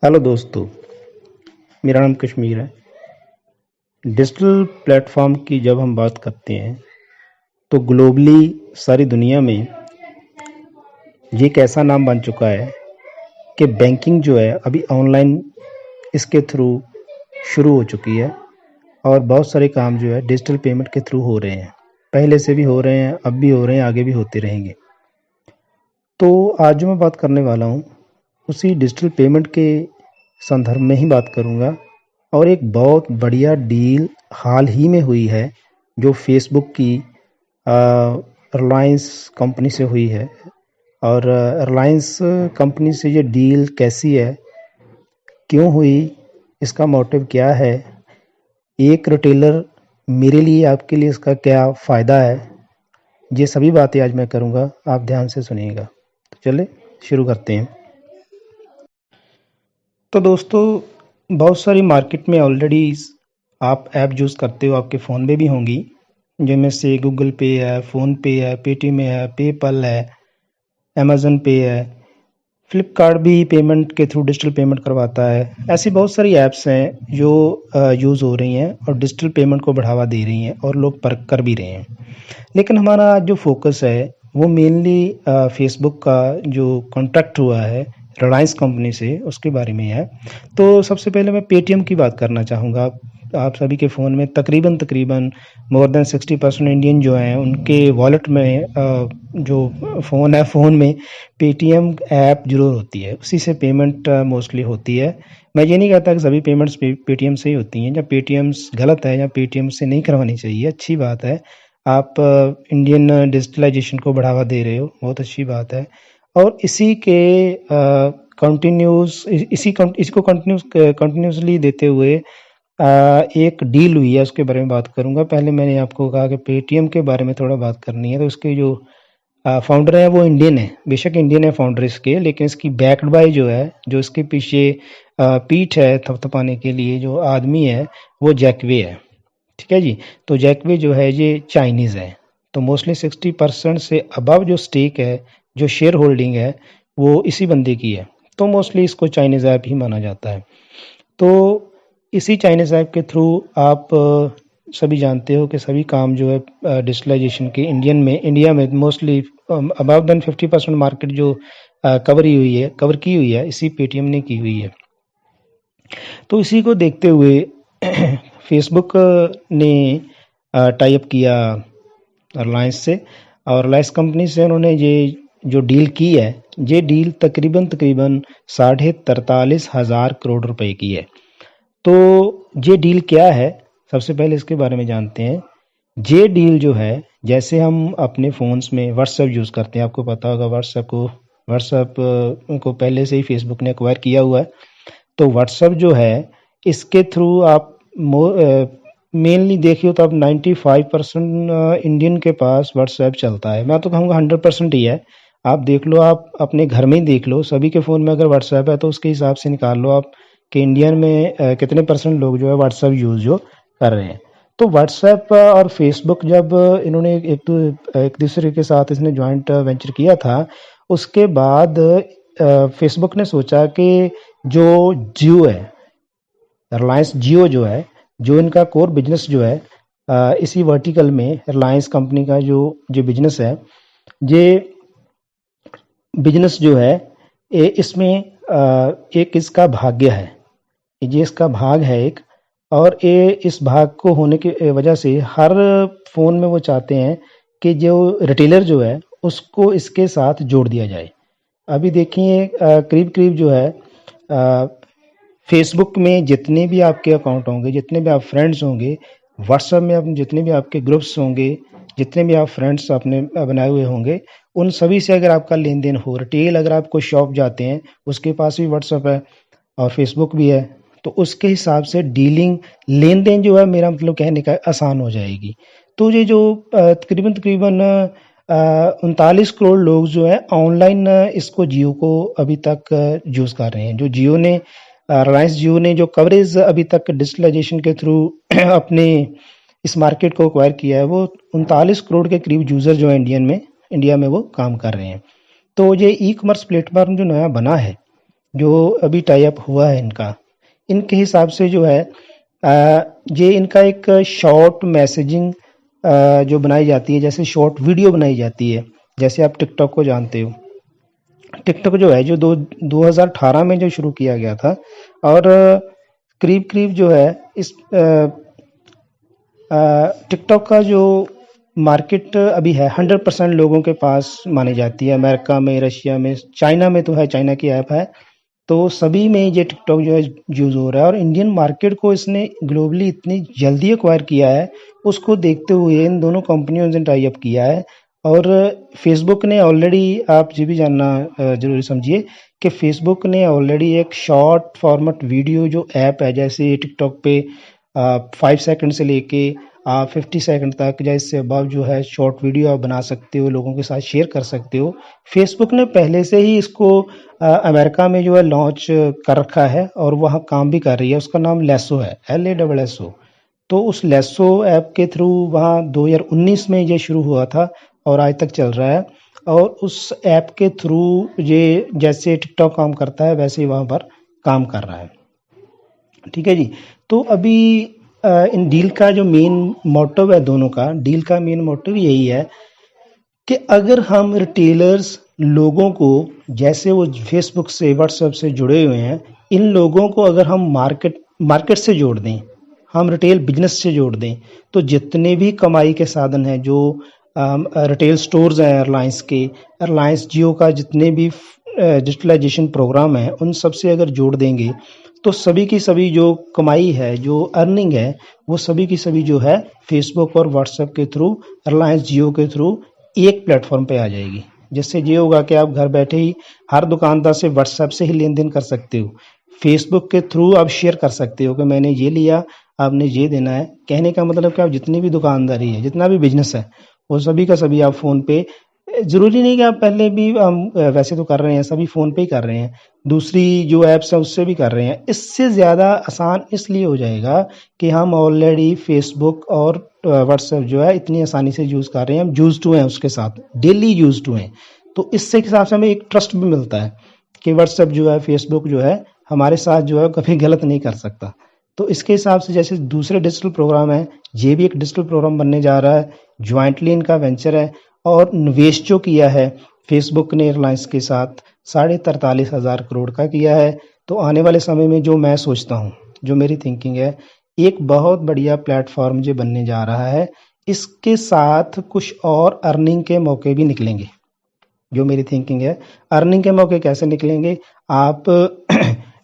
Hello दोस्तों, मेरा नाम कश्मीर है। डिजिटल प्लेटफॉर्म की जब हम बात करते हैं तो ग्लोबली सारी दुनिया में ये एक ऐसा नाम बन चुका है कि बैंकिंग जो है अभी ऑनलाइन इसके थ्रू शुरू हो चुकी है और बहुत सारे काम जो है डिजिटल पेमेंट के थ्रू हो रहे हैं। पहले से भी हो रहे हैं, अब भी हो रहे हैं, आगे भी होते रहेंगे। तो आज जो मैं बात करने वाला हूँ उसी डिजिटल पेमेंट के संदर्भ में ही बात करूँगा और एक बहुत बढ़िया डील हाल ही में हुई है जो फेसबुक की रिलायंस कंपनी से हुई है। और रिलायंस कंपनी से ये डील कैसी है, क्यों हुई, इसका मोटिव क्या है, एक रिटेलर मेरे लिए, आपके लिए इसका क्या फ़ायदा है, ये सभी बातें आज मैं करूँगा। आप ध्यान से सुनिएगा। तो चले शुरू करते हैं। तो दोस्तों, बहुत सारी मार्केट में ऑलरेडी आप ऐप यूज़ करते हो, आपके फ़ोन में भी होंगी, जिनमें से गूगल पे है, फ़ोनपे है, पेटीएम है, पेपल है, अमेज़न पे है, फ्लिपकार्ट भी पेमेंट के थ्रू डिजिटल पेमेंट करवाता है। ऐसी बहुत सारी ऐप्स हैं जो यूज़ हो रही हैं और डिजिटल पेमेंट को बढ़ावा दे रही हैं और लोग परख कर भी रहे हैं। लेकिन हमारा आज जो फोकस है वो मेनली फेसबुक का जो कॉन्ट्रैक्ट हुआ है रिलायंस कंपनी से, उसके बारे में है। तो सबसे पहले मैं पेटीएम की बात करना चाहूँगा। आप सभी के फ़ोन में तकरीबन मोर देन 60% इंडियन जो हैं उनके वॉलेट में जो फ़ोन है, फ़ोन में पेटीएम ऐप ज़रूर होती है, उसी से पेमेंट मोस्टली होती है। मैं ये नहीं कहता कि सभी पेमेंट्स पेटीएम से ही होती हैं, या पेटीएम्स गलत है या पेटीएम से नहीं करवानी चाहिए, अच्छी बात है। आप इंडियन डिजिटलाइजेशन को बढ़ावा दे रहे हो, बहुत अच्छी बात है। और इसी के इसको कंटिन्यूसली देते हुए एक डील हुई है, उसके बारे में बात करूंगा। पहले मैंने आपको कहा कि पेटीएम के बारे में थोड़ा बात करनी है। तो उसके जो फाउंडर है वो इंडियन है, बेशक इंडियन है फाउंडर इसके, लेकिन इसकी बैक्ड बाय जो है, जो इसके पीछे पीठ है थपथपाने के लिए जो आदमी है, वो जैकवे है। ठीक है जी। तो जैकवे जो है ये चाइनीज़ है। तो मोस्टली 60% से अबव जो स्टेक है, जो शेयर होल्डिंग है, वो इसी बंदे की है। तो मोस्टली इसको चाइनीज़ ऐप ही माना जाता है। तो इसी चाइनीज़ ऐप के थ्रू आप सभी जानते हो कि सभी काम जो है डिजिटलाइजेशन के इंडिया में मोस्टली अबव देन 50% मार्केट जो कवर की हुई है, इसी पेटीएम ने की हुई है। तो इसी को देखते हुए फेसबुक ने टाई अप किया रिलायंस से, और रिलायंस कंपनी से उन्होंने ये जो डील की है, ये डील तकरीबन 43,500 करोड़ रुपए की है। तो ये डील क्या है, सबसे पहले इसके बारे में जानते हैं। ये डील जो है, जैसे हम अपने फ़ोन्स में व्हाट्सएप यूज़ करते हैं, आपको पता होगा व्हाट्सएप को पहले से ही फेसबुक ने एक्वायर किया हुआ है। तो व्हाट्सएप जो है, इसके थ्रू आप मेनली देखिए तो अब 95% इंडियन के पास व्हाट्सएप चलता है। मैं तो कहूँगा 100% ही है। आप देख लो, आप अपने घर में ही देख लो, सभी के फ़ोन में अगर व्हाट्सएप है तो उसके हिसाब से निकाल लो आप कि इंडियन में कितने परसेंट लोग जो है व्हाट्सएप यूज़ जो कर रहे हैं। तो व्हाट्सएप और फेसबुक जब इन्होंने एक दूसरे के साथ इसने जॉइंट वेंचर किया था, उसके बाद फेसबुक ने सोचा कि जो जियो है, रिलायंस जियो जो है, जो इनका कोर बिजनेस जो है, इसी वर्टिकल में रिलायंस कंपनी का जो बिजनेस है, ये बिजनेस जो है, इसमें एक इसका भाग्य है, ये इसका भाग है एक। और ये इस भाग को होने की वजह से हर फ़ोन में वो चाहते हैं कि जो रिटेलर जो है उसको इसके साथ जोड़ दिया जाए। अभी देखिए, करीब करीब जो है फेसबुक में जितने भी आपके अकाउंट होंगे, जितने भी आप फ्रेंड्स होंगे, व्हाट्सएप में अपने जितने भी आपके ग्रुप्स होंगे, जितने भी आप फ्रेंड्स आपने बनाए हुए होंगे, उन सभी से अगर आपका लेन देन हो, रिटेल अगर आप कोई शॉप जाते हैं, उसके पास भी व्हाट्सएप है और फेसबुक भी है, तो उसके हिसाब से डीलिंग, लेन देन जो है, मेरा मतलब कहने का, आसान हो जाएगी। तो ये जो तकरीबन तकरीबन 39 करोड़ लोग जो है ऑनलाइन इसको जियो को अभी तक यूज़ कर रहे हैं। जो जियो ने, रिलायंस जियो ने जो कवरेज अभी तक डिजिटलाइजेशन के थ्रू अपने इस मार्केट को एक्वायर किया है, वो 39 करोड़ के करीब यूज़र जो है इंडिया में वो काम कर रहे हैं। तो ये ई कॉमर्स प्लेटफॉर्म जो नया बना है, जो अभी टाई अप हुआ है इनका, इनके हिसाब से जो है ये इनका एक शॉर्ट मैसेजिंग जो बनाई जाती है, जैसे शॉर्ट वीडियो बनाई जाती है, जैसे आप टिकटॉक को जानते हो। टिकटॉक जो है जो 2018 में जो शुरू किया गया था, और करीब करीब जो है इस टिकटॉक का जो मार्केट अभी है 100% लोगों के पास मानी जाती है। अमेरिका में, रशिया में, चाइना में तो है, चाइना की ऐप है, तो सभी में ये टिकटॉक जो है यूज़ हो रहा है। और इंडियन मार्केट को इसने ग्लोबली इतनी जल्दी एक्वायर किया है, उसको देखते हुए इन दोनों कंपनियों ने टाई अप किया है। और फेसबुक ने ऑलरेडी, आप ये भी जानना जरूरी समझिए कि फेसबुक ने ऑलरेडी एक शॉर्ट फॉर्मेट वीडियो जो ऐप है, जैसे टिकटॉक पे 5 सेकंड से लेके 50 सेकंड तक या इससे अबव जो है शॉर्ट वीडियो आप बना सकते हो, लोगों के साथ शेयर कर सकते हो। फेसबुक ने पहले से ही इसको अमेरिका में जो है लॉन्च कर रखा है और वहाँ काम भी कर रही है। उसका नाम लेसो है, LASSO। तो उस लेसो ऐप के थ्रू वहाँ 2019 में ये शुरू हुआ था और आज तक चल रहा है। और उस ऐप के थ्रू ये जैसे टिकटॉक काम करता है वैसे ही वहाँ पर काम कर रहा है। ठीक है जी। तो अभी इन डील का जो मेन मोटिव है, दोनों का डील का मेन मोटिव यही है कि अगर हम रिटेलर्स लोगों को, जैसे वो फेसबुक से, व्हाट्सएप से जुड़े हुए हैं, इन लोगों को अगर हम मार्केट से जोड़ दें, हम रिटेल बिजनेस से जोड़ दें, तो जितने भी कमाई के साधन हैं, जो रिटेल स्टोर्स हैं एयरलाइंस के, एयरलाइंस जियो का जितने भी डिजिटलाइजेशन प्रोग्राम है, उन सब से अगर जोड़ देंगे तो सभी की सभी जो कमाई है, जो अर्निंग है, वो सभी की सभी जो है फेसबुक और व्हाट्सएप के थ्रू, रिलायंस जियो के थ्रू एक प्लेटफॉर्म पे आ जाएगी। जिससे ये होगा कि आप घर बैठे ही हर दुकानदार से व्हाट्सएप से ही लेन देन कर सकते हो, फेसबुक के थ्रू आप शेयर कर सकते हो कि मैंने ये लिया, आपने ये देना है। कहने का मतलब कि आप जितनी भी दुकानदारी है, जितना भी बिजनेस है, वो सभी का सभी आप फ़ोन पे, ज़रूरी नहीं कि आप पहले भी वैसे तो कर रहे हैं, सभी फ़ोन पे ही कर रहे हैं, दूसरी जो ऐप्स हैं उससे भी कर रहे हैं। इससे ज़्यादा आसान इसलिए हो जाएगा कि हम ऑलरेडी फेसबुक और व्हाट्सएप जो है इतनी आसानी से यूज़ कर रहे हैं, हम यूज़ टू हैं उसके साथ, डेली यूज़ टू हैं। तो इससे हिसाब से हमें एक ट्रस्ट भी मिलता है कि व्हाट्सएप जो है, फेसबुक जो है हमारे साथ जो है कभी गलत नहीं कर सकता। तो इसके हिसाब से जैसे दूसरे डिजिटल प्रोग्राम है, ये भी एक डिजिटल प्रोग्राम बनने जा रहा है, ज्वाइंटली इनका वेंचर है। और निवेश जो किया है फेसबुक ने एयरलाइंस के साथ 43,500 करोड़ का किया है। तो आने वाले समय में जो मैं सोचता हूँ, जो मेरी थिंकिंग है, एक बहुत बढ़िया प्लेटफॉर्म जो बनने जा रहा है। इसके साथ कुछ और अर्निंग के मौके भी निकलेंगे। जो मेरी थिंकिंग है, अर्निंग के मौके कैसे निकलेंगे, आप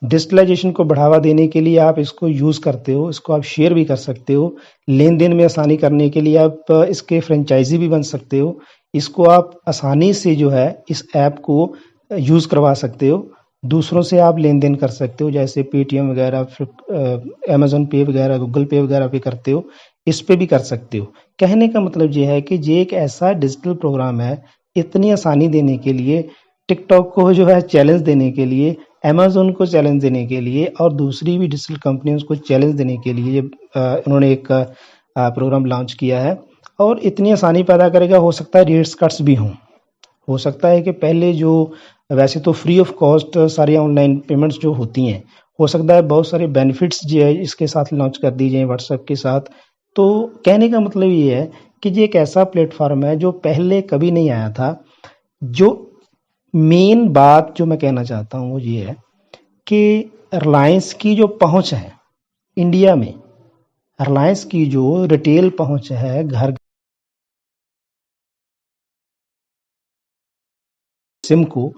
डिजिटलाइजेशन को बढ़ावा देने के लिए आप इसको यूज़ करते हो, इसको आप शेयर भी कर सकते हो, लेन देन में आसानी करने के लिए आप इसके फ्रेंचाइजी भी बन सकते हो, इसको आप आसानी से जो है इस ऐप को यूज़ करवा सकते हो, दूसरों से आप लेन देन कर सकते हो, जैसे पेटीएम वगैरह, अमेजोन पे वगैरह, गूगल पे वगैरह पे करते हो, इस पे भी कर सकते हो। कहने का मतलब ये है कि ये एक ऐसा डिजिटल प्रोग्राम है, इतनी आसानी देने के लिए, टिकटॉक को जो है चैलेंज देने के लिए, अमेजोन को चैलेंज देने के लिए, और दूसरी भी डिजिटल कंपनियों को चैलेंज देने के लिए ये उन्होंने एक प्रोग्राम लॉन्च किया है। और इतनी आसानी पैदा करेगा, हो सकता है रेट्स कट्स भी हों, हो सकता है कि पहले जो वैसे तो फ्री ऑफ कॉस्ट सारी ऑनलाइन पेमेंट्स जो होती हैं, हो सकता है बहुत सारे बेनिफिट्स जो है इसके साथ लॉन्च कर दी जाए व्हाट्सएप के साथ। तो कहने का मतलब ये है कि ये एक ऐसा प्लेटफॉर्म है जो पहले कभी नहीं आया था। जो मेन बात जो मैं कहना चाहता हूँ वो ये है कि रिलायंस की जो पहुंच है इंडिया में, रिलायंस की जो रिटेल पहुंच है, घर सिम को,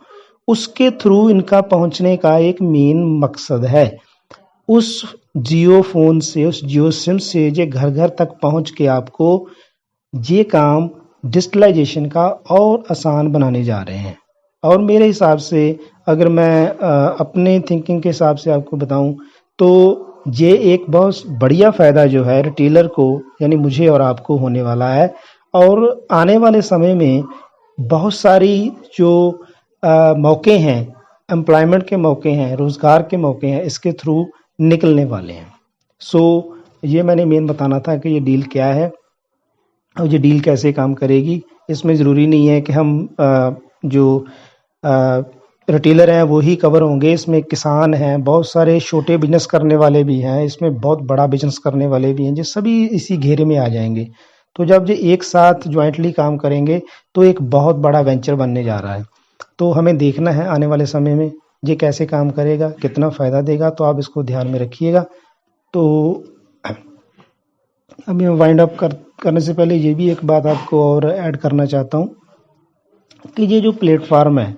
उसके थ्रू इनका पहुंचने का एक मेन मकसद है। उस जियो फोन से, उस जियो सिम से ये घर घर तक पहुंच के आपको ये काम डिजिटलाइजेशन का और आसान बनाने जा रहे हैं। और मेरे हिसाब से, अगर मैं अपने थिंकिंग के हिसाब से आपको बताऊं, तो ये एक बहुत बढ़िया फ़ायदा जो है रिटेलर को, यानी मुझे और आपको होने वाला है। और आने वाले समय में बहुत सारी जो मौके हैं, एम्प्लॉयमेंट के मौके हैं, रोज़गार के मौके हैं, इसके थ्रू निकलने वाले हैं। सो ये मैंने मेन बताना था कि ये डील क्या है और ये डील कैसे काम करेगी। इसमें ज़रूरी नहीं है कि हम जो रिटेलर हैं वो ही कवर होंगे, इसमें किसान हैं, बहुत सारे छोटे बिजनेस करने वाले भी हैं, इसमें बहुत बड़ा बिजनेस करने वाले भी हैं, जो सभी इसी घेरे में आ जाएंगे। तो जब ये एक साथ ज्वाइंटली काम करेंगे तो एक बहुत बड़ा वेंचर बनने जा रहा है। तो हमें देखना है आने वाले समय में ये कैसे काम करेगा, कितना फ़ायदा देगा, तो आप इसको ध्यान में रखिएगा। तो अभी मैं वाइंड अप करने से पहले ये भी एक बात आपको और ऐड करना चाहता हूँ कि ये जो प्लेटफॉर्म है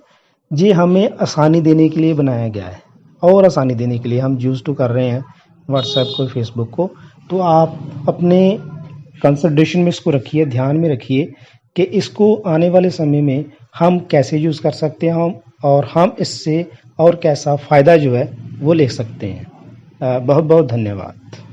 ये हमें आसानी देने के लिए बनाया गया है, और आसानी देने के लिए हम यूज़ टू कर रहे हैं व्हाट्सएप को, फेसबुक को। तो आप अपने कंसिडरेशन में इसको रखिए, ध्यान में रखिए कि इसको आने वाले समय में हम कैसे यूज़ कर सकते हैं, और हम इससे और कैसा फ़ायदा जो है वो ले सकते हैं। बहुत बहुत धन्यवाद।